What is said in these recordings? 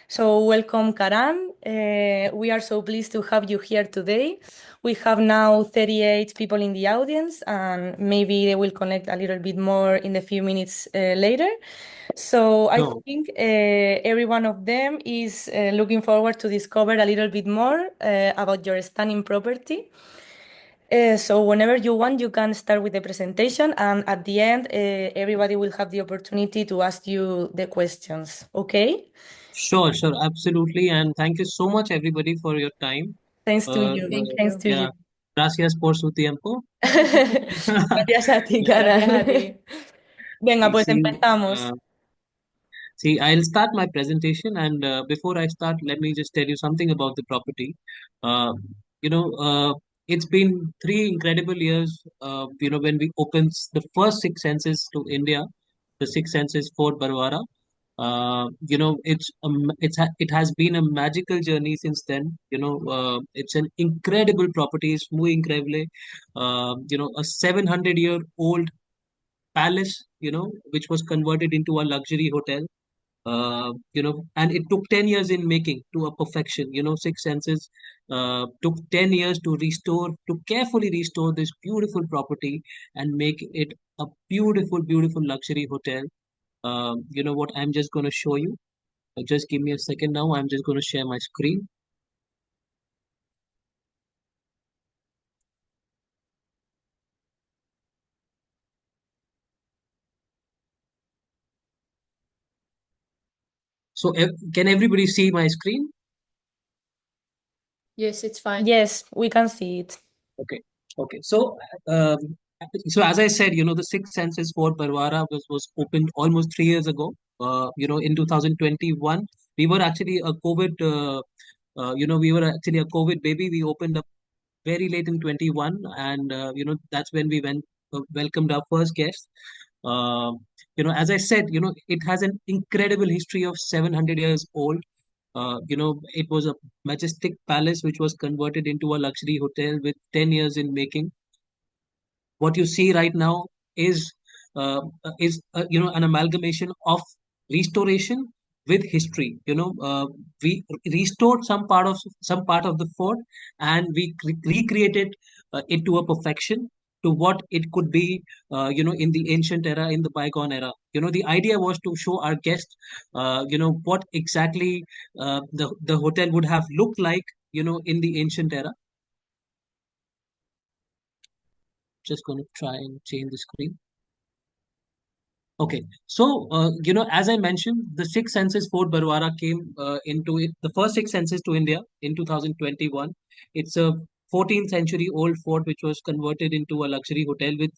So welcome, Karan. We are so pleased to have you here today. We have now 38 people in the audience, and maybe they will connect a little bit more in a few minutes later. So I No, think every one of them is looking forward to discover a little bit more about your stunning property. So whenever you want, you can start with the presentation, and at the end, everybody will have the opportunity to ask you the questions. Okay? sure, absolutely. And thank you so much, everybody, for your time. Thanks to Uh, you. Thank Thanks you. to you. Yeah, gracias por su tiempo. Gracias a ti, Yeah. Cara. Gracias a ti. Venga, See, pues see, empezamos. uh, I'll start my presentation, and before I start, let me just tell you something about the property. Uh, you know, it's been 3 incredible years. When we opened the first Six Senses to India, the Six Senses Fort Barwara. It has been a magical journey since then. It's an incredible property. It's muy increíble. A 700-year-old palace. Which was converted into a luxury hotel. And it took 10 years in making to a perfection. Six Senses took 10 years to carefully restore this beautiful property and make it a beautiful luxury hotel. You know what? I'm just going to show you. Just give me a second now. I'm just going to share my screen. So, can everybody see my screen? Yes, it's fine. Yes, we can see it. Okay. Okay. Um, so as I said, the Six Senses Fort Barwara was opened almost 3 years ago. In 2021, we were actually a COVID. We were actually a COVID baby. We opened up very late in 21, and that's when we welcomed our first guest. Uh, as I said, it has an incredible history of 700 years old. It was a majestic palace which was converted into a luxury hotel with 10 years in making. What you see right now is an amalgamation of restoration with history. We restored some part of the fort, and we recreated it to a perfection to what it could be, in the ancient era, in the bygone era. The idea was to show our guests, what exactly the hotel would have looked like, in the ancient era. Just going to try and change the screen. Okay, so as I mentioned, the Six Senses Fort Barwara came into it, the first Six Senses to India in 2021. It's a 14th century old fort which was converted into a luxury hotel with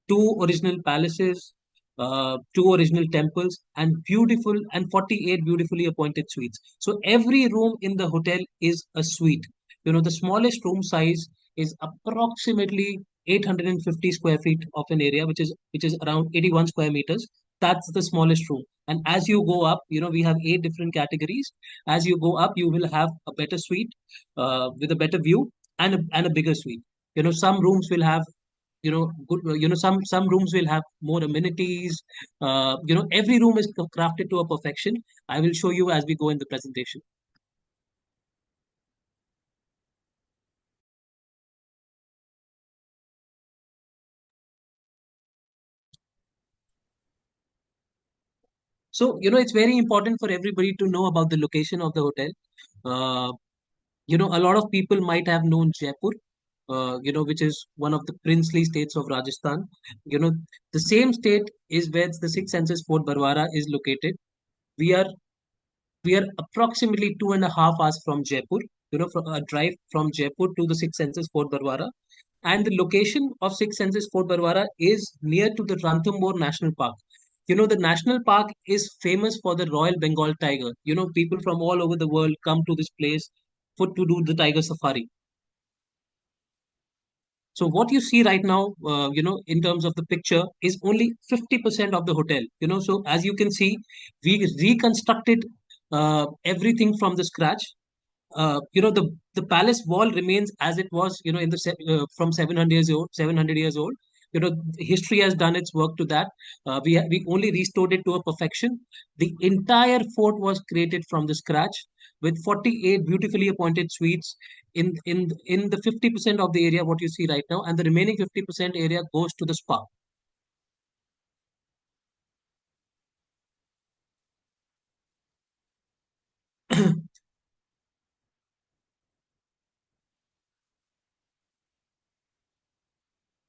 two original palaces, two original temples, and 48 beautifully appointed suites. So every room in the hotel is a suite. The smallest room size is approximately 850 square feet of an area, which is around 81 square meters. That's the smallest room. And as you go up, we have 8 different categories. As you go up, you will have a better suite with a better view, and a bigger suite. Some rooms will have, good, some rooms will have more amenities. Every room is crafted to a perfection. I will show you as we go in the presentation. So, it's very important for everybody to know about the location of the hotel. Uh, a lot of people might have known Jaipur, which is one of the princely states of Rajasthan. You know, the same state is where the Six Senses Fort Barwara is located. We are we are approximately 2.5 hours from Jaipur. From a drive from Jaipur to the Six Senses Fort Barwara, and the location of Six Senses Fort Barwara is near to the Ranthambhore National Park. The national park is famous for the Royal Bengal tiger. People from all over the world come to this place to do the tiger safari. So what you see right now, in terms of the picture, is only 50% of the hotel. So as you can see, we reconstructed everything from the scratch. The palace wall remains as it was, from 700 years old. History has done its work to that. We only restored it to a perfection. The entire fort was created from the scratch with 48 beautifully appointed suites in the 50% of the area what you see right now, and the remaining 50% area goes to the spa.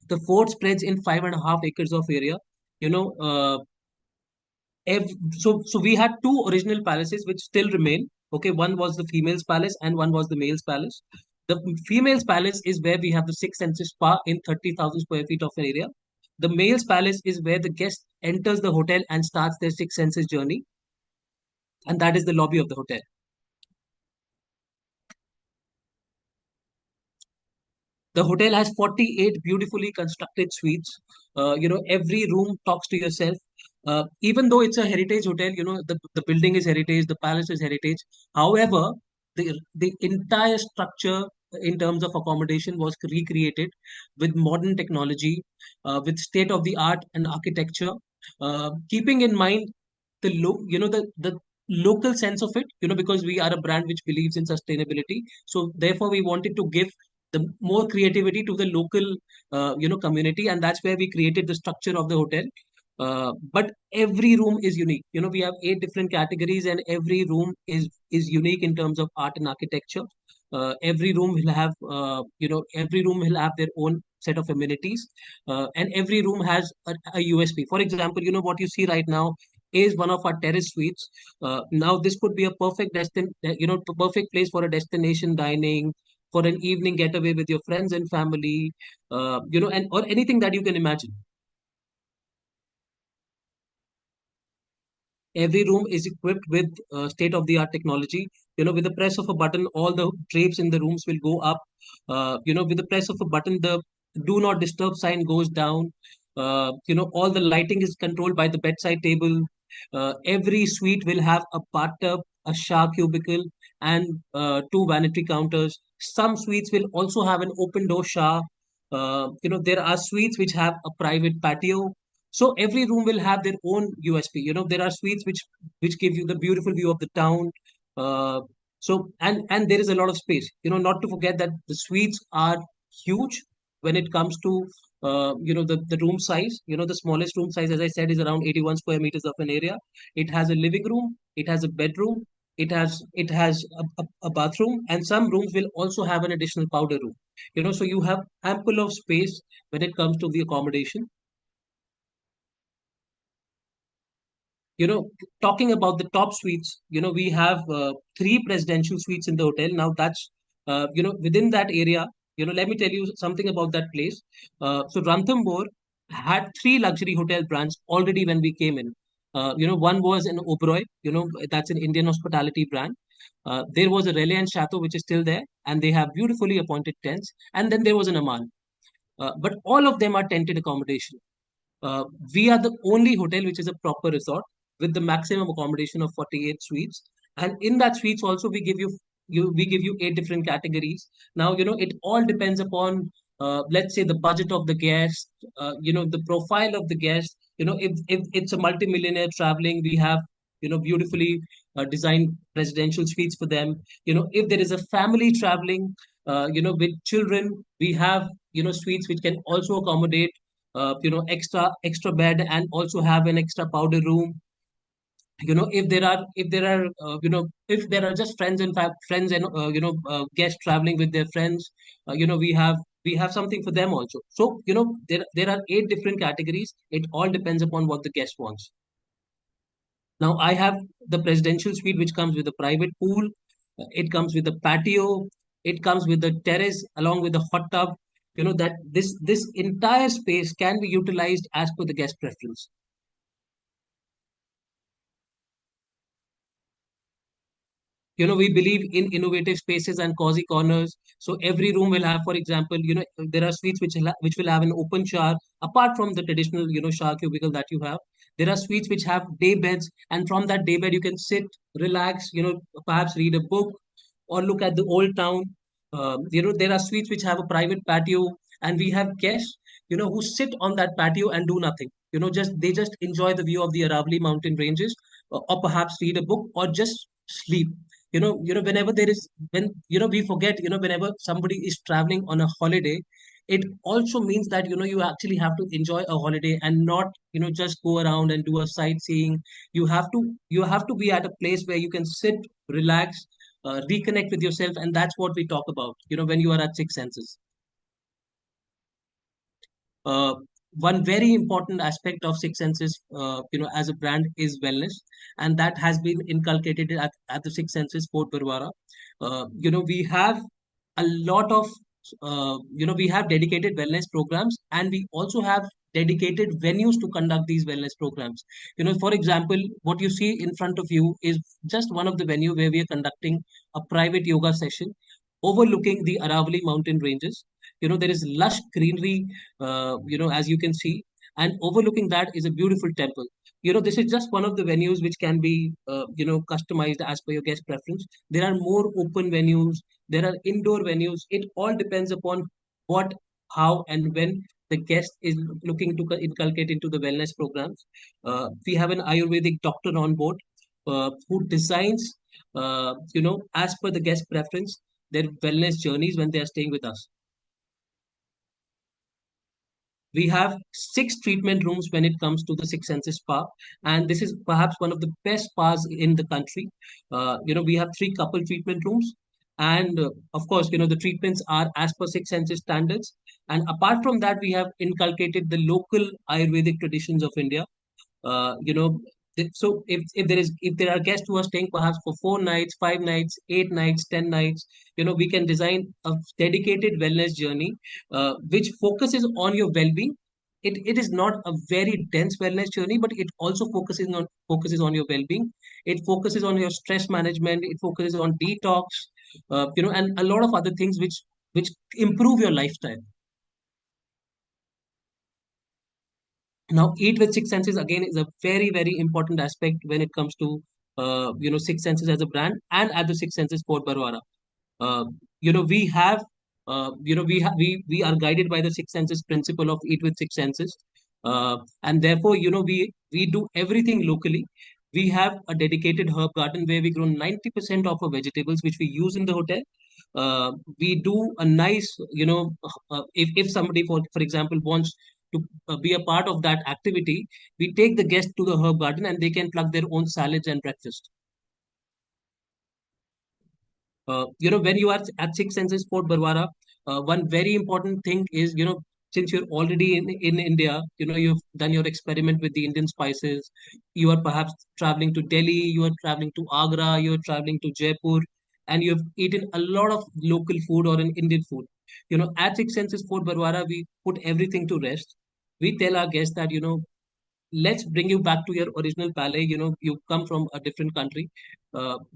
The fort spreads in 5.5 acres of area. You know, so we had two original palaces which still remain. Okay, one was the females palace and one was the males palace. The females palace is where we have the Six Senses Spa in 30,000 square feet of an area. The males palace is where the guest enters the hotel and starts their Six Senses journey, and that is the lobby of the hotel. The hotel has 48 beautifully constructed suites. Every room talks to yourself. Even though it's a heritage hotel, the building is heritage, the palace is heritage. However, the entire structure in terms of accommodation was recreated with modern technology, with state of the art and architecture, keeping in mind the local sense of it, because we are a brand which believes in sustainability. So therefore, we wanted to give the more creativity to the local community, and that's where we created the structure of the hotel. But every room is unique. We have 8 different categories, and every room is unique in terms of art and architecture. Every room will have their own set of amenities, and every room has a USP. For example, what you see right now is one of our terrace suites. Now this could be a perfect place for a destination dining, for an evening getaway with your friends and family, and or anything that you can imagine. Every room is equipped with state of the art technology. With the press of a button, all the drapes in the rooms will go up. With the press of a button, the do not disturb sign goes down. All the lighting is controlled by the bedside table. Every suite will have a bathtub, a shower cubicle, and two vanity counters. Some suites will also have an open door shower. There are suites which have a private patio. So every room will have their own USP. There are suites which give you the beautiful view of the town. And there is a lot of space. Not to forget that the suites are huge when it comes to the room size. The smallest room size, as I said, is around 81 square meters of an area. It has a living room. It has a bedroom. It has a bathroom, and some rooms will also have an additional powder room. So you have ample of space when it comes to the accommodation. you know Talking about the top suites, we have three presidential suites in the hotel. Now that's within that area. Let me tell you something about that place. So Ranthambhore had three luxury hotel brands already when we came in. One was an Oberoi, that's an Indian hospitality brand. There was a Reliance Chateau, which is still there, and they have beautifully appointed tents. And then there was an Aman. But all of them are tented accommodation. uh, we are the only hotel which is a proper resort with the maximum accommodation of 48 suites. And in that suites also we give you 8 different categories. Now, it all depends upon, let's say, the budget of the guest, the profile of the guest. If it's a multimillionaire traveling, we have, beautifully designed residential suites for them. If there is a family traveling, with children, we have, suites which can also accommodate extra bed and also have an extra powder room. If there are just friends and guests traveling with their friends, we have something for them also. So there are 8 different categories. It all depends upon what the guest wants. Now I have the presidential suite, which comes with a private pool. It comes with a patio. It comes with a terrace along with a hot tub. That this entire space can be utilized as per the guest preference. We believe in innovative spaces and cozy corners. So every room will have, for example, there are suites which will have an open shower apart from the traditional, shower cubicle that you have. There are suites which have day beds, and from that day bed you can sit, relax, perhaps read a book or look at the old town. There are suites which have a private patio, and we have guests, who sit on that patio and do nothing. They just enjoy the view of the Aravali mountain ranges, or perhaps read a book, or just sleep. Whenever there is, when, we forget, whenever somebody is traveling on a holiday, it also means that, you actually have to enjoy a holiday and not, just go around and do a sightseeing. You have to be at a place where you can sit, relax, reconnect with yourself, and that's what we talk about, when you are at Six Senses. uh, One very important aspect of Six Senses, as a brand, is wellness, and that has been inculcated at the Six Senses Fort Barwara. We have a lot of, we have dedicated wellness programs, and we also have dedicated venues to conduct these wellness programs. For example, what you see in front of you is just one of the venue where we are conducting a private yoga session overlooking the Aravali mountain ranges. There is lush greenery, as you can see, and overlooking that is a beautiful temple. This is just one of the venues which can be, customized as per your guest preference. There are more open venues, there are indoor venues. It all depends upon what, how, and when the guest is looking to inculcate into the wellness programs. We have an Ayurvedic doctor on board, who designs, as per the guest preference, their wellness journeys when they are staying with us. We have 6 treatment rooms when it comes to the Six Senses Spa, and this is perhaps one of the best spas in the country. We have 3 couple treatment rooms, and of course, the treatments are as per Six Senses standards. And apart from that, we have inculcated the local Ayurvedic traditions of India. uh, you know so if there are guests who are staying perhaps for 4 nights, 5 nights, 8 nights, 10 nights, we can design a dedicated wellness journey, which focuses on your well-being. It is not a very dense wellness journey, but it also focuses on your well-being. It focuses on your stress management, it focuses on detox, and a lot of other things which improve your lifestyle. Now, eat with Six Senses again is a very, very important aspect when it comes to, Six Senses as a brand, and at the Six Senses Port Barwara. We have, we are guided by the Six Senses principle of eat with Six Senses, and therefore, we do everything locally. We have a dedicated herb garden where we grow 90% of our vegetables, which we use in the hotel. We do a nice, if somebody, for example, wants to be a part of that activity, we take the guest to the herb garden and they can pluck their own salads and breakfast. When you are at Six Senses Fort Barwara, one very important thing is, since you're already in India, you've done your experiment with the Indian spices. You are perhaps traveling to Delhi, you are traveling to Agra, you are traveling to Jaipur, and you've eaten a lot of local food or an Indian food. At Six Senses Fort Barwara, we put everything to rest. We tell our guests that, let's bring you back to your original palais. You come from a different country.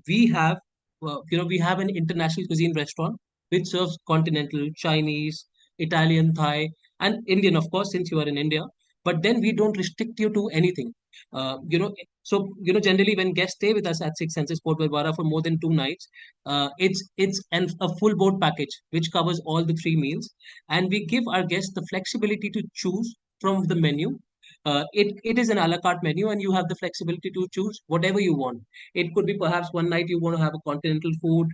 We have, we have an international cuisine restaurant which serves continental, Chinese, Italian, Thai, and Indian, of course, since you are in India. But then we don't restrict you to anything. Generally when guests stay with us at Six Senses Port Barwara for more than 2 nights, a full board package which covers all the 3 meals, and we give our guests the flexibility to choose from the menu. It is an a la carte menu, and you have the flexibility to choose whatever you want. It could be perhaps one night you want to have a continental food.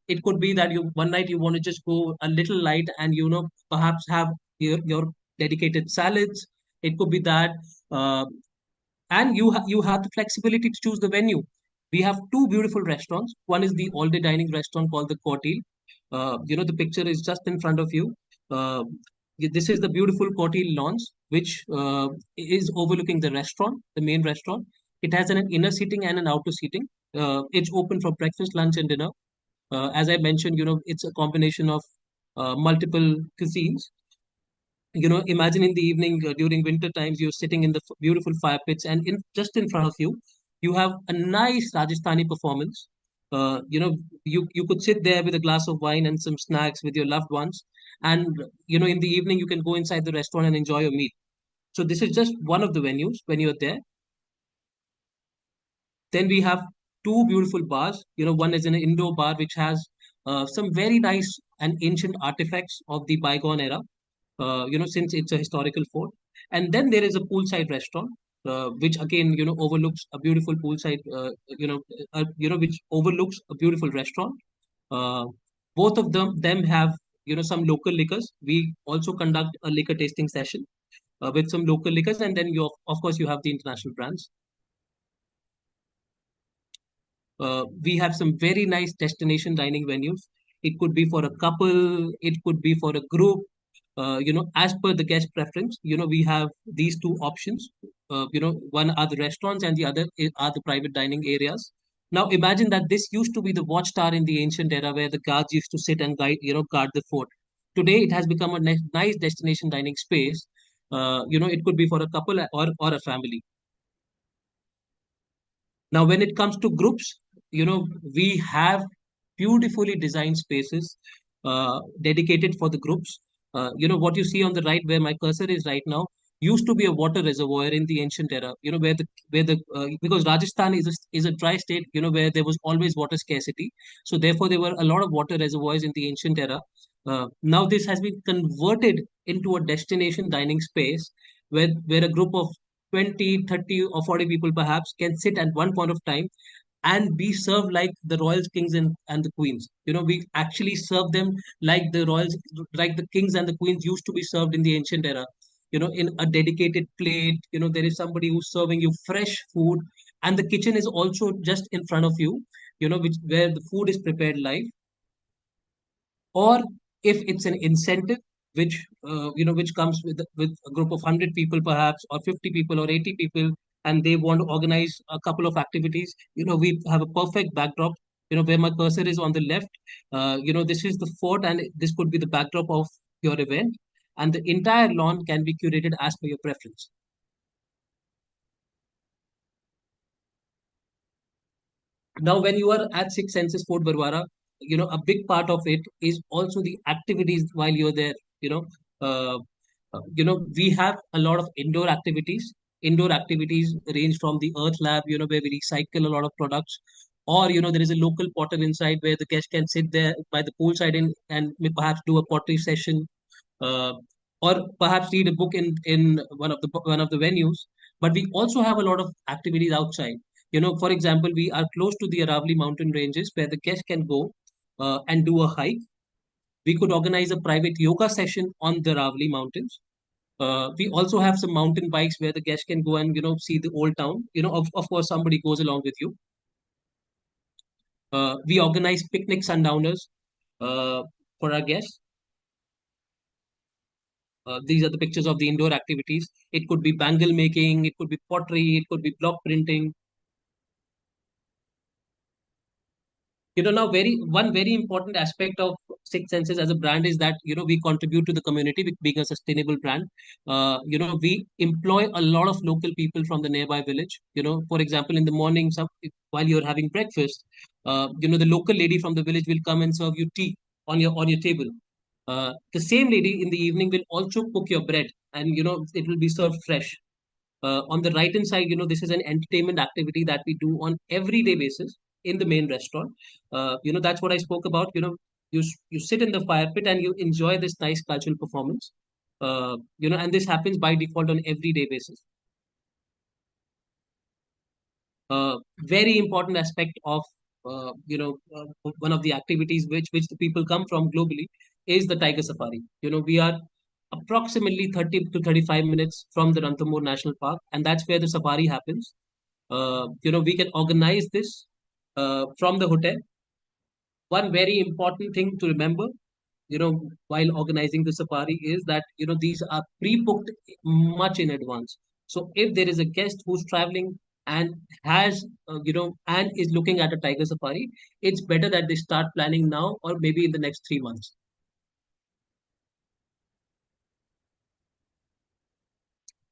It could be that you one night you want to just go a little light and, perhaps have your dedicated salads. It could be that, uh, and you have the flexibility to choose the venue. We have 2 beautiful restaurants. One is the all-day dining restaurant called the Cortil. The picture is just in front of you. Uh, this is the beautiful Cortil Lawns, which is overlooking the restaurant, the main restaurant. It has an inner seating and an outer seating. It's open for breakfast, lunch, and dinner. As I mentioned, it's a combination of multiple cuisines. Imagine in the evening, during winter times, you're sitting in the beautiful fire pits, and just in front of you, you have a nice Rajasthani performance. You could sit there with a glass of wine and some snacks with your loved ones, and, in the evening, you can go inside the restaurant and enjoy your meal. So this is just one of the venues when you're there. Then we have 2 beautiful bars. One is an indoor bar which has some very nice and ancient artifacts of the bygone era. since it's a historical fort. And then there is a poolside restaurant, which again, overlooks a beautiful poolside, which overlooks a beautiful restaurant. Uh, Both of them have, some local liquors. We also conduct a liquor tasting session with some local liquors, and then of course, you have the international brands. We have some very nice destination dining venues. It could be for a couple, it could be for a group. As per the guest preference, we have these two options. One are the restaurants, and the other are the private dining areas. Now, imagine that this used to be the watchtower in the ancient era, where the guards used to sit and guard the fort. Today, it has become a nice destination dining space. It could be for a couple or a family. Now, when it comes to groups, we have beautifully designed spaces dedicated for the groups. What you see on the right, where my cursor is right now, used to be a water reservoir in the ancient era. Where the because Rajasthan is a dry state. Where there was always water scarcity. So therefore, there were a lot of water reservoirs in the ancient era. Now this has been converted into a destination dining space where a group of 20, 30, or 40 people perhaps can sit at one point of time and be served like the royals, kings, and the queens. We actually serve them like the royals, like the kings and the queens used to be served in the ancient era. In a dedicated plate, there is somebody who's serving you fresh food, and the kitchen is also just in front of you, where the food is prepared live. Or if it's an incentive which comes with a group of 100 people perhaps, or 50 people, or 80 people, and they want to organize a couple of activities. We have a perfect backdrop, where my cursor is on the left. This is the fort, and this could be the backdrop of your event, and the entire lawn can be curated as per your preference. Now, when you are at Six Senses Fort Barwara, a big part of it is also the activities while you're there. You know, uh, we have a lot of indoor activities. Indoor activities range from the Earth Lab, where we recycle a lot of products, or there is a local potter inside where the guest can sit there by the poolside and may perhaps do a pottery session, uh, or perhaps read a book in one of the venues. But we also have a lot of activities outside. For example, we are close to the Aravali mountain ranges where the guest can go and do a hike. We could organize a private yoga session on the Aravali mountains. We also have some mountain bikes where the guest can go and see the old town. Of course, somebody goes along with you. We organize picnic sundowners for our guests. These are the pictures of the indoor activities. It could be bangle making, it could be pottery, it could be block printing. Now very important aspect of Six Senses as a brand is that we contribute to the community with being a sustainable brand. We employ a lot of local people from the nearby village. For example, in the morning, while you're having breakfast, the local lady from the village will come and serve you tea on your table. The same lady in the evening will also cook your bread, and it will be served fresh. On the right hand side, this is an entertainment activity that we do on everyday basis in the main restaurant. That's what I spoke about. You sit in the fire pit and you enjoy this nice cultural performance. And this happens by default on everyday basis. Very important aspect of one of the activities which the people come from globally is the tiger safari. We are approximately 30 to 35 minutes from the Ranthambhore National Park, and that's where the safari happens. We can organize this from the hotel. One very important thing to remember, while organizing the safari is that, these are pre-booked much in advance. So if there is a guest who's traveling and and is looking at a tiger safari, it's better that they start planning now or maybe in the next 3 months.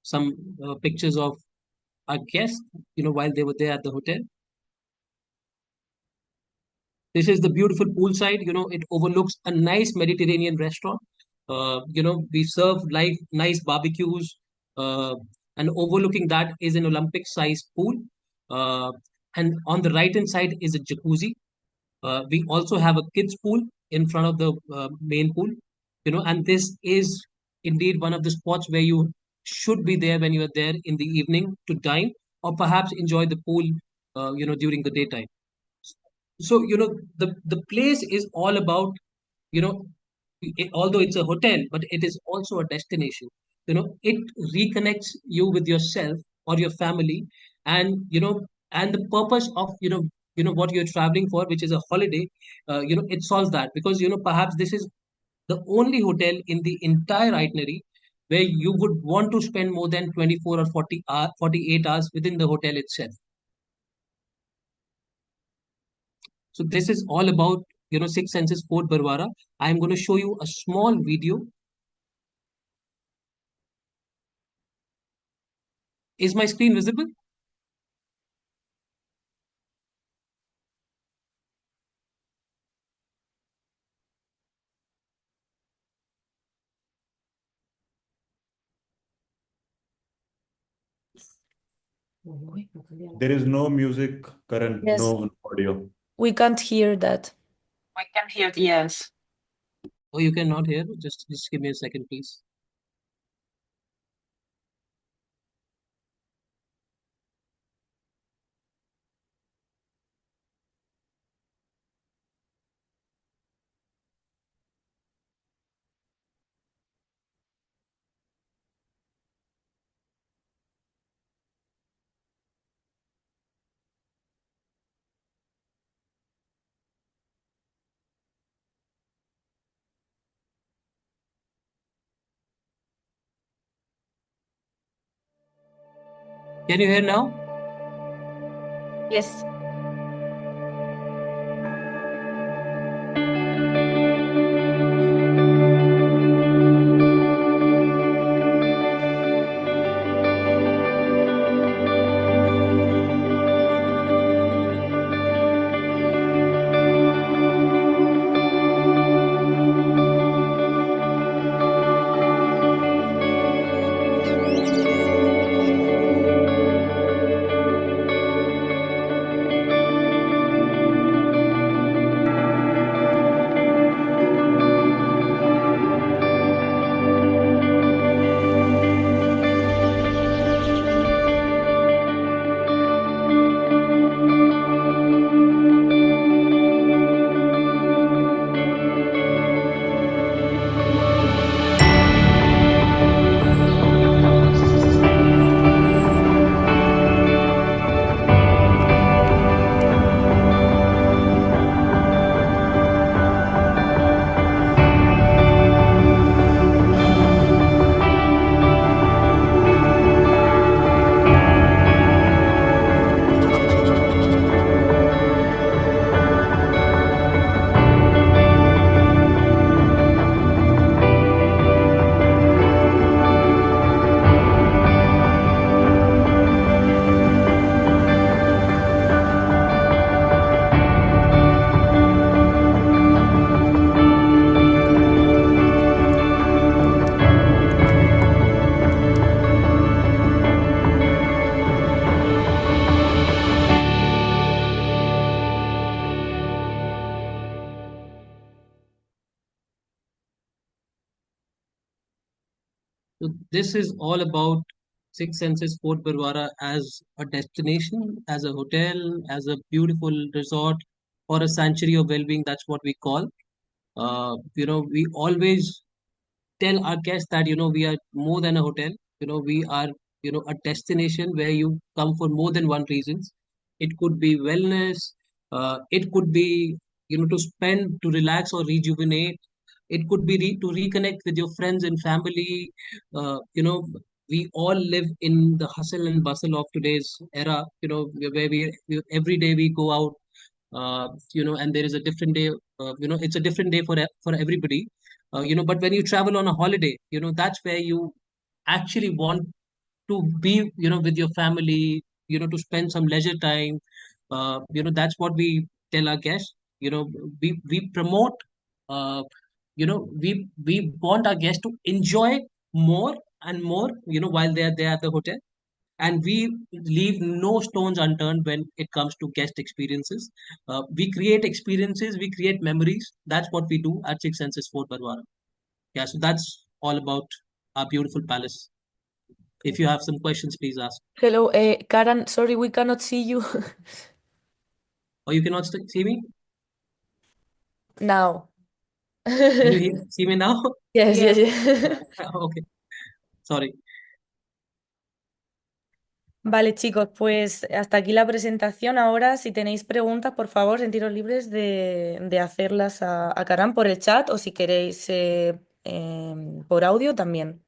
Some pictures of our guests, while they were there at the hotel. This is the beautiful poolside. It overlooks a nice Mediterranean restaurant. We serve nice barbecues, uh, and overlooking that is an Olympic-sized pool. Uh, and on the right hand side is a jacuzzi. We also have a kids pool in front of the main pool. And this is indeed one of the spots where you should be there when you are there in the evening to dine or perhaps enjoy the pool, during the daytime. So, the place is all about, you know, although it's a hotel, but it is also a destination. It reconnects you with yourself or your family, and and the purpose of what you're traveling for, which is a holiday. It solves that, because perhaps this is the only hotel in the entire itinerary where you would want to spend more than 24 or 48 hours within the hotel itself. So this is all about, Six Senses Fort Barwara. I'm going to show you a small video. Is my screen visible? There is no music, Karan, Yes, no audio. we can't hear that. We can hear, yes. Oh, you cannot hear? Just give me a second, please. Can you hear now? Yes. So this is all about Six Senses Fort Barwara as a destination, as a hotel, as a beautiful resort, or a sanctuary of well-being. That's what we call. We always tell our guests that we are more than a hotel. We are a destination where you come for more than one reasons. It could be wellness. It could be to spend, to relax or rejuvenate. It could be to reconnect with your friends and family. uh, you know we all live in the hustle and bustle of today's era, where every day we go out, and there is a different day. It's a different day for everybody. But when you travel on a holiday, that's where you actually want to be, with your family, to spend some leisure time. That's what we tell our guests. We promote. Uh, we want our guests to enjoy more and more. While they are there at the hotel, and we leave no stones unturned when it comes to guest experiences. We create experiences, we create memories. That's what we do at Six Senses Fort Barwara. Yeah, so that's all about our beautiful palace. If you have some questions, please ask. Hello, Karan, sorry, we cannot see you Or you cannot see me? now. Can you see me now? Yes, yes, yes. Okay, sorry. Vale, chicos, pues hasta aquí la presentación. Ahora, si tenéis preguntas, por favor, sentiros libres de hacerlas a Karan por el chat o si queréis por audio también.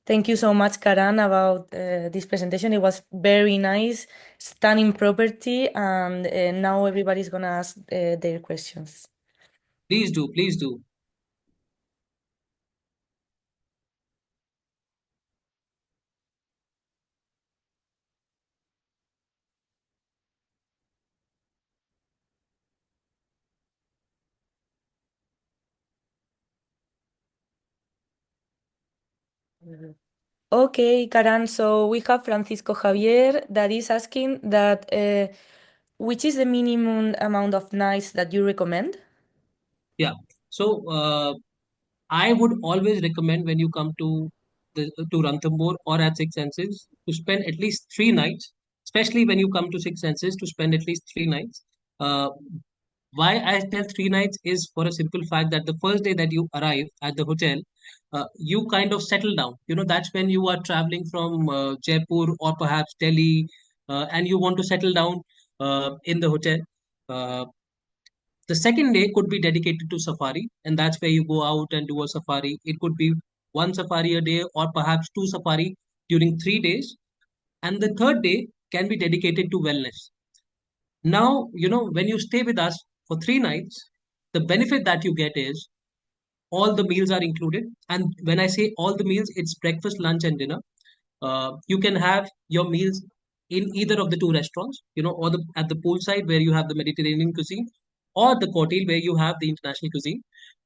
Thank you so much, Karan, about this presentation. It was very nice, stunning property, and now everybody's gonna ask their questions. Please do, please do. Okay, Karan, so we have Francisco Javier that is asking that which is the minimum amount of nights that you recommend? Yeah. So I would always recommend when you come to Ranthambore or at Six Senses to spend at least 3 nights, especially when you come to Six Senses to spend at least 3 nights. Uh, why I tell 3 nights is for a simple fact that the first day that you arrive at the hotel, you kind of settle down. You know, that's when you are traveling from Jaipur or perhaps Delhi, and you want to settle down in the hotel. Uh, the second day could be dedicated to safari, and that's where you go out and do a safari. It could be one safari a day or perhaps two safari during 3 days. And the third day can be dedicated to wellness. Now, you know, when you stay with us for 3 nights, the benefit that you get is all the meals are included. And when I say all the meals, it's breakfast, lunch, and dinner. You can have your meals in either of the two restaurants, you know, or the at the poolside where you have the Mediterranean cuisine, or the cocktail where you have the international cuisine.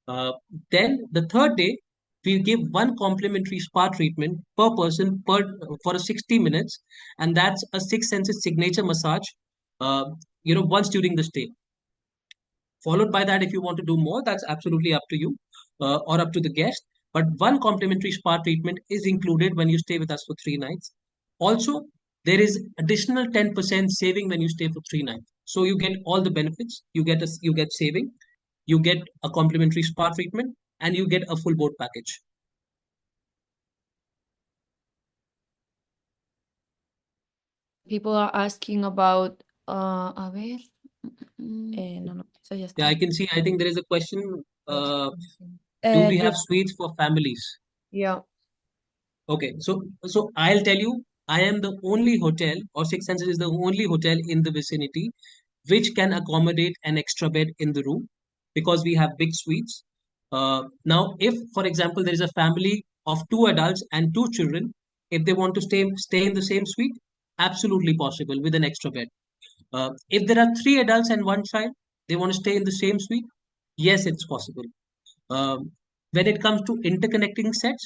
Uh, then the third day, we give one complimentary spa treatment per person per for a 60 minutes, and that's a Six Senses signature massage. Uh, you know, once during the stay. Followed by that, if you want to do more, that's absolutely up to you or up to the guest. But one complimentary spa treatment is included when you stay with us for 3 nights. Also, there is additional 10% saving when you stay for 3 nights. So you get all the benefits. You get saving, you get a complimentary spa treatment, and you get a full board package. People are asking about, a ver. No, no, eso ya Yeah, está. I can see. I think there is a question. Do we have suites for families? Yeah. Okay, so I'll tell you, I am the only hotel, or Six Senses is the only hotel in the vicinity which can accommodate an extra bed in the room because we have big suites. Now, if, for example, there is a family of two adults and two children, if they want to stay in the same suite, absolutely possible with an extra bed. If there are three adults and one child, they want to stay in the same suite, yes, it's possible. Um, when it comes to interconnecting sets,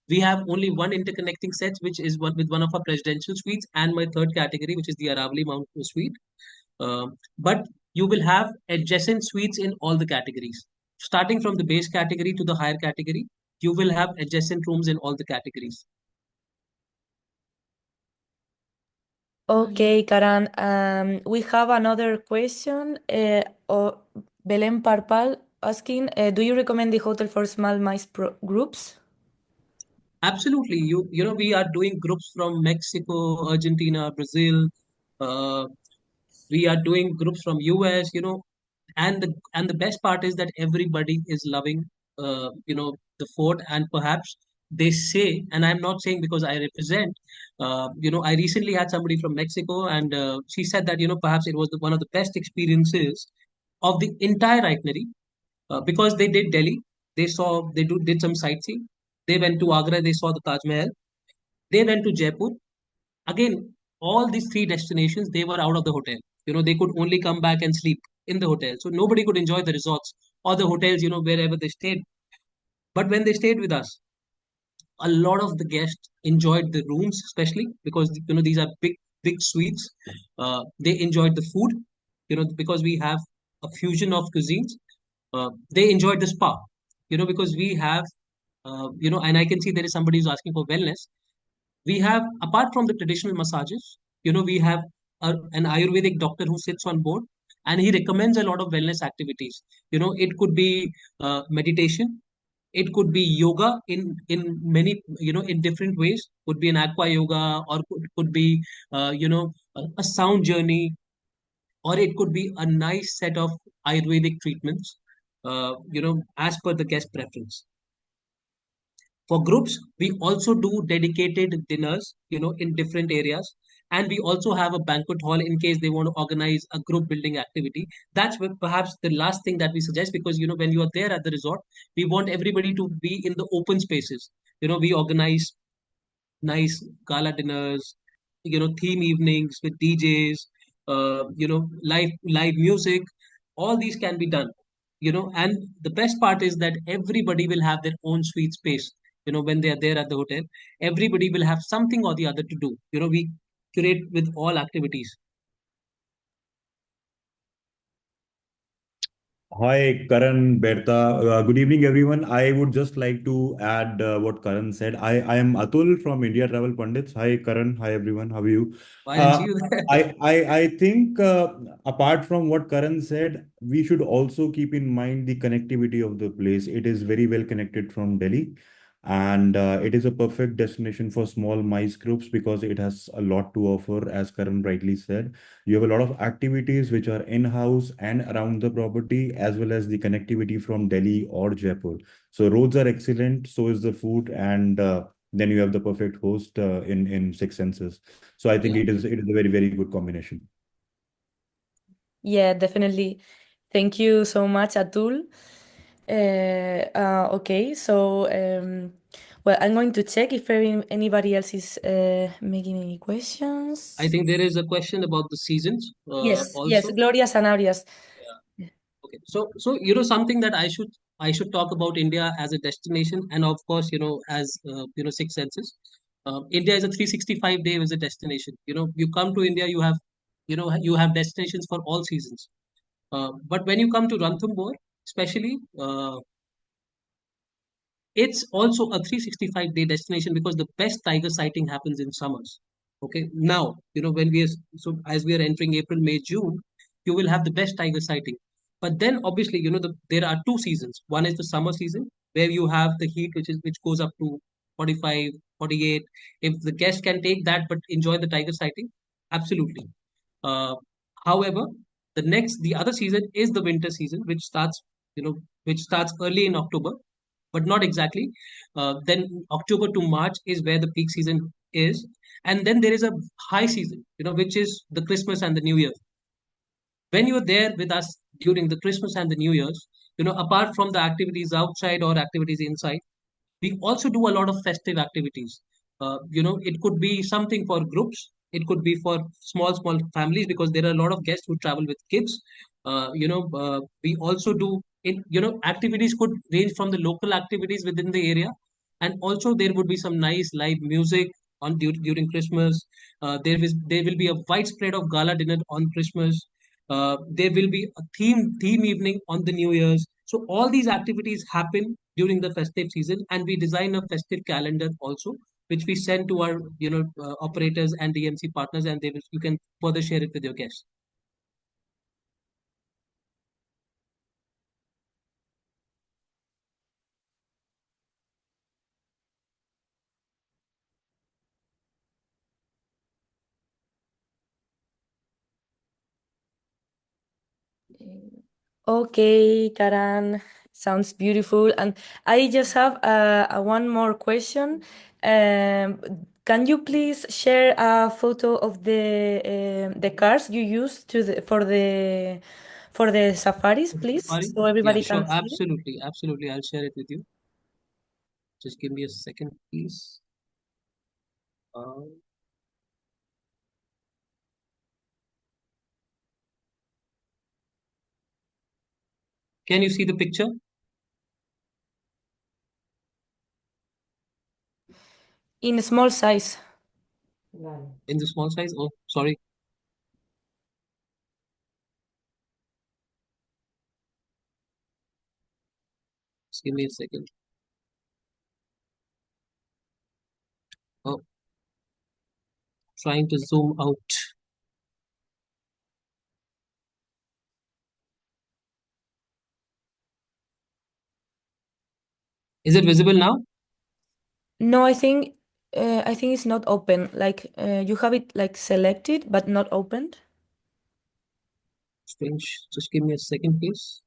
we have only one interconnecting set, which is one with one of our presidential suites, and my third category, which is the Aravali Mount suite. But you will have adjacent suites in all the categories. Starting from the base category to the higher category, you will have adjacent rooms in all the categories. Okay, Karan. We have another question. Belén Parpal asking, do you recommend the hotel for small mice groups? Absolutely. You know, we are doing groups from Mexico, Argentina, Brazil. Uh, we are doing groups from US, you know, and the best part is that everybody is loving the fort, and perhaps they say, and I'm not saying because I represent, you know, I recently had somebody from Mexico, and she said that, you know, perhaps it was one of the best experiences of the entire itinerary because they did Delhi, did some sightseeing, they went to Agra, they saw the Taj Mahal, they went to Jaipur. Again, all these three destinations, they were out of the hotel. You know, they could only come back and sleep in the hotel, so nobody could enjoy the resorts or the hotels, you know, wherever they stayed. But when they stayed with us, a lot of the guests enjoyed the rooms, especially because, you know, these are big suites. They enjoyed the food, you know, because we have a fusion of cuisines. They enjoyed the spa, you know, because we have And I can see there is somebody who's asking for wellness. We have, apart from the traditional massages, we have an Ayurvedic doctor who sits on board and he recommends a lot of wellness activities. It could be meditation, it could be yoga in many, in different ways. Could be an aqua yoga, or could be a sound journey, or it could be a nice set of Ayurvedic treatments, as per the guest preference. For groups, we also do dedicated dinners, in different areas. And we also have a banquet hall in case they want to organize a group building activity. That's perhaps the last thing that we suggest, because, when you are there at the resort, we want everybody to be in the open spaces. We organize nice gala dinners, theme evenings with DJs, live music. All these can be done, and the best part is that everybody will have their own sweet space. When they are there at the hotel, everybody will have something or the other to do. We curate with all activities. Hi, Karan, Bertha. Good evening, everyone. I would just like to add what Karan said. I am Atul from India Travel Pundits. Hi, Karan. Hi, everyone. How are you? I didn't see you there. I think apart from what Karan said, we should also keep in mind the connectivity of the place. It is very well connected from Delhi, and it is a perfect destination for small mice groups because it has a lot to offer, as Karan rightly said. You have a lot of activities which are in-house and around the property, as well as the connectivity from Delhi or Jaipur. So roads are excellent, so is the food, and then you have the perfect host in Six Senses. So I think Yeah. it is a very, very good combination. Yeah, definitely. Thank you so much, Atul. Okay, so well, I'm going to check if anybody else is making any questions. I think there is a question about the seasons Yes, also. Gloria Sanarias. Okay, so something that I should talk about India as a destination, and of course, as Six Senses. India is a 365-day visit destination. You come to India, you have destinations for all seasons. But when you come to Ranthambhore, especially, it's also a 365-day destination because the best tiger sighting happens in summers. Okay, now, when as we are entering April, May, June, you will have the best tiger sighting. But then obviously, there are two seasons. One is the summer season, where you have the heat, which goes up to 45, 48. If the guest can take that but enjoy the tiger sighting, absolutely. uh, However, the other season is the winter season, which starts early in October, but not exactly. Then October to March is where the peak season is, and then there is a high season, which is the Christmas and the New Year. When you're there with us during the Christmas and the New Year's, apart from the activities outside or activities inside, we also do a lot of festive activities. It could be something for groups. It could be for small families, because there are a lot of guests who travel with kids. We also do activities could range from the local activities within the area, and also there would be some nice live music during Christmas. There will be a widespread of gala dinner on Christmas. There will be a theme evening on the New Year's. So all these activities happen during the festive season, and we design a festive calendar also, which we send to our operators and DMC partners, and you can further share it with your guests. Okay, Karan, sounds beautiful. And I just have one more question. Can you please share a photo of the cars you use for the safaris, please, Sorry? so Yeah, everybody sure. can see it? Absolutely. I'll share it with you. Just give me a second, please. Uh, can you see the picture In a small size. in the small size? Oh, sorry. Just give me a second. trying to zoom out. Is it visible now? No, I think it's not open. Like you have it like selected but not opened. Strange. Just give me a second, please.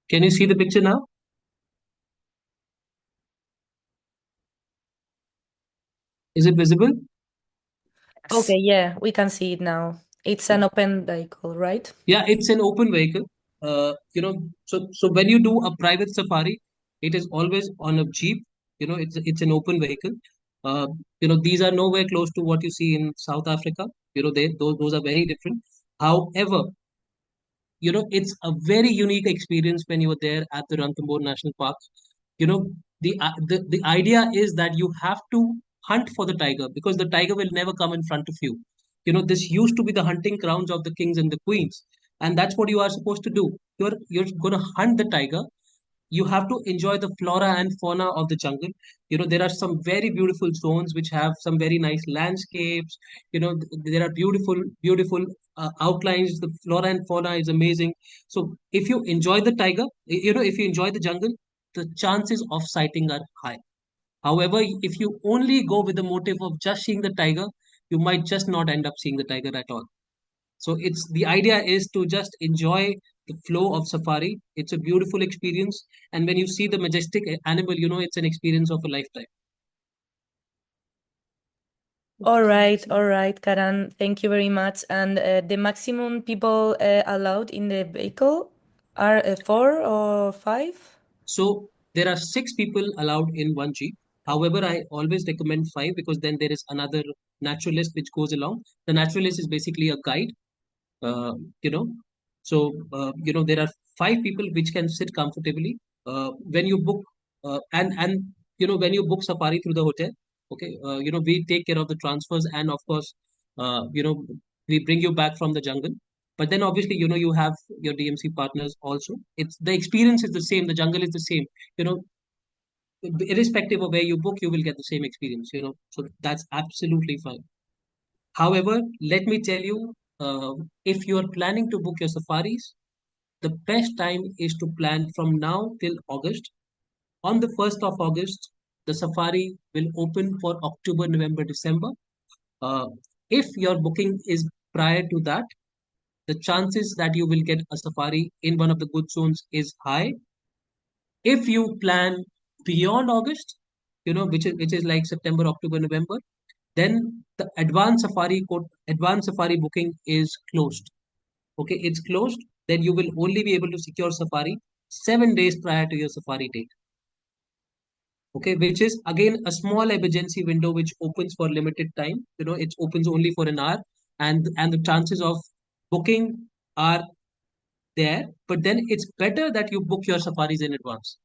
Can you see the picture now? Is it visible? Okay, yeah, we can see it now. It's an open vehicle, right? Yeah, it's an open vehicle. So when you do a private safari, it is always on a jeep. It's an open vehicle. Uh, these are nowhere close to what you see in South Africa. Those are very different. However, it's a very unique experience when you are there at the Ranthambhore National Park. You know, the idea is that you have to hunt for the tiger because the tiger will never come in front of you. This used to be the hunting grounds of the kings and the queens, and that's what you are supposed to do. You're going to hunt the tiger. You have to enjoy the flora and fauna of the jungle. There are some very beautiful zones which have some very nice landscapes. There are beautiful outlines. The flora and fauna is amazing. So if you enjoy the tiger, if you enjoy the jungle, the chances of sighting are high. However, if you only go with the motive of just seeing the tiger, you might just not end up seeing the tiger at all. So it's the idea is to just enjoy the flow of safari. It's a beautiful experience, and when you see the majestic animal, it's an experience of a lifetime. All right, Karan. Thank you very much. And the maximum people allowed in the vehicle are four or five? So there are 6 people allowed in one jeep. However, I always recommend 5 because then there is another naturalist which goes along. The naturalist is basically a guide. uh, you know there are 5 people which can sit comfortably when you book and when you book safari through the hotel. Okay, we take care of the transfers, and of course, we bring you back from the jungle. But then obviously, you have your DMC partners also. It's the experience is the same, the jungle is the same. you know Irrespective of where you book, you will get the same experience. So that's absolutely fine. However, let me tell you, if you are planning to book your safaris, the best time is to plan from now till August. On the 1st of August, the safari will open for October, November, December. Uh, if your booking is prior to that, the chances that you will get a safari in one of the good zones is high. If you plan beyond August, which is like September, October, November, then the advanced safari booking is closed. Okay, it's closed. Then you will only be able to secure safari 7 days prior to your safari date. Okay, which is again a small emergency window which opens for limited time. It opens only for an hour, and the chances of booking are there. But then it's better that you book your safaris in advance.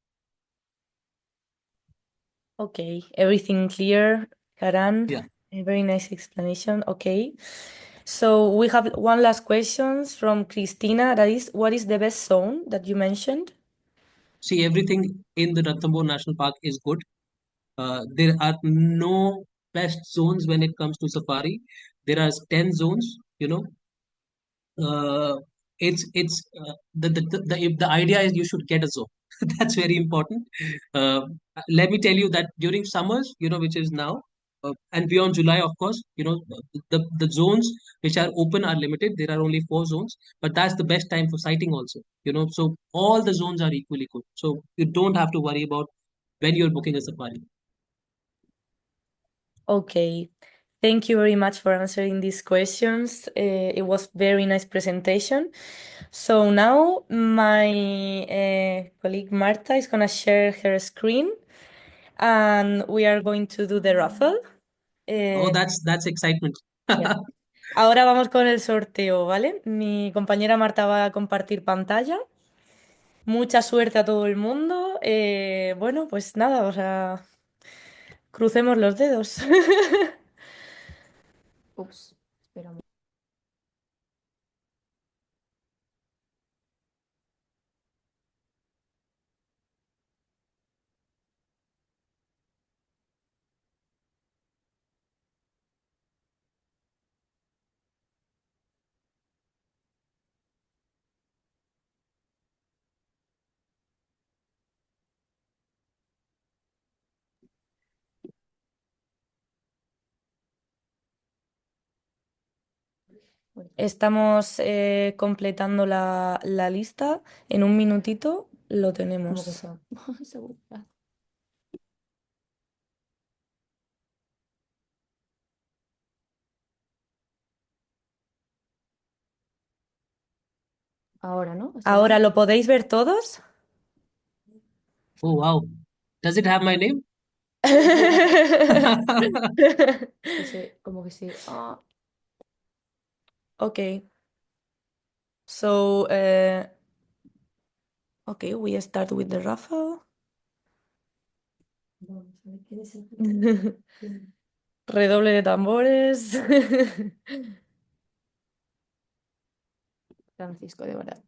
Okay, everything clear, Karan. Yeah. A very nice explanation. Okay. So we have one last question from Christina. That is, what is the best zone that you mentioned? See, everything in the Ranthambore National Park is good. There are no best zones when it comes to safari. There are 10 zones. Uh, the idea is you should get a zone. That's very important. Uh, Let me tell you that during summers, which is now, and beyond July, of course, the zones which are open are limited. There are only 4 zones, but that's the best time for sighting also. So all the zones are equally good. So you don't have to worry about when you're booking a safari. Okay. Thank you very much for answering these questions. It was very nice presentation. So now my colleague Marta is gonna share her screen, and we are going to do the raffle. Oh, that's excitement. Yeah. Ahora vamos con el sorteo, ¿vale? Mi compañera Marta va a compartir pantalla. Mucha suerte a todo el mundo. Bueno, pues nada, o sea, crucemos los dedos. Ups, espera. Estamos completando la lista. En un minutito lo Como que tenemos. Segura. Ahora, ¿no? ¿Está Ahora, bien? ¿lo podéis ver todos? Oh, wow. Does it have my name? Como que sí. Ah, Okay. So, okay, we start with the raffle. vamos a ver quién es el Redoble de tambores. Francisco de Barat.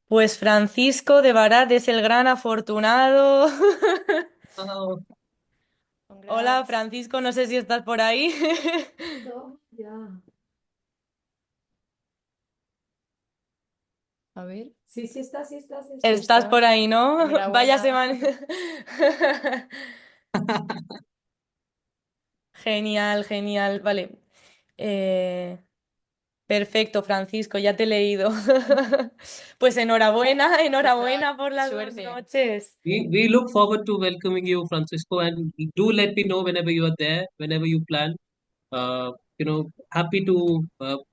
Pues Francisco de Barat es el gran afortunado. Oh, Hola, Francisco, no sé si estás por ahí. No, ya. A ver. Sí, sí está, sí está, sí está. Estás por ahí, ¿no? Enhorabuena. Vaya semana. Genial, genial. Vale. Perfecto, Francisco, ya te he leído. Pues enhorabuena por las 2 Suerte. noches. we look forward to welcoming you, Francisco, and do let me know whenever you are there, whenever you plan. Happy to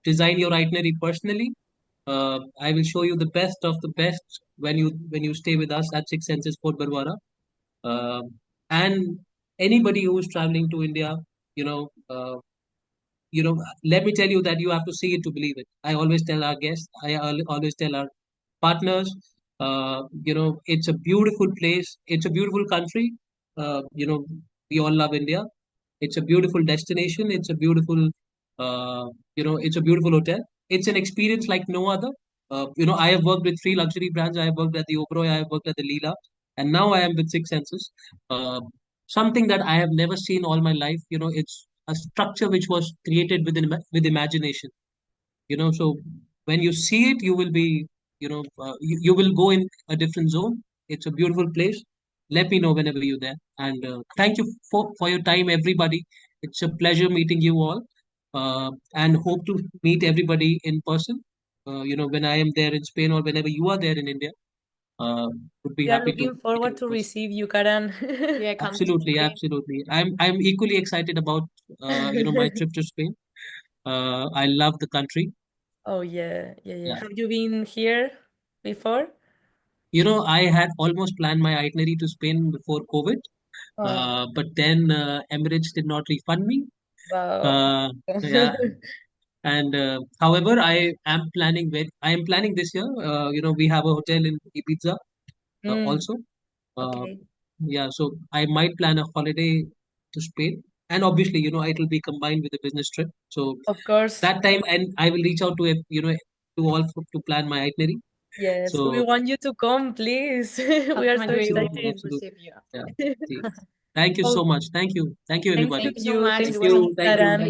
design your itinerary personally. I will show you the best of the best when you stay with us at Six Senses Fort Barwara. And anybody who is traveling to India, you know, uh, let me tell you that you have to see it to believe it. I always tell our guests, always tell our partners, it's a beautiful place. It's a beautiful country. We all love India. It's a beautiful destination. It's a beautiful hotel. It's an experience like no other. I have worked with 3 luxury brands. I have worked at the Oberoi. I have worked at the Leela, and now I am with Six Senses. Uh, Something that I have never seen all my life. It's a structure which was created with imagination. So when you see it, you will be, you will go in a different zone. It's a beautiful place. Let me know whenever you're there. And thank you for your time, everybody. It's a pleasure meeting you all, and hope to meet everybody in person. When I am there in Spain or whenever you are there in India, uh, would be We are happy to looking meet you forward in to person. receive you, Karan. Yeah, come to Absolutely, Spain. absolutely. I'm equally excited about my trip to Spain. I love the country. Oh, yeah. Yeah. Have you been here before? I had almost planned my itinerary to Spain before COVID, Oh, but then Emirates did not refund me. wow. Uh, yeah, and however, I am planning this year. We have a hotel in Ibiza Mm, also. Uh, okay. yeah, so I might plan a holiday to Spain, and obviously, it will be combined with a business trip. So Of course. that time, and I will reach out to all to plan my itinerary. Yes, we So want you to come, please. We are so absolutely, excited. absolutely. Receive you. Yeah. See. Thank you Oh, so much. Thank you. Thank you, thank everybody. Thank you so much. Thank It was you, Thank you. Karan.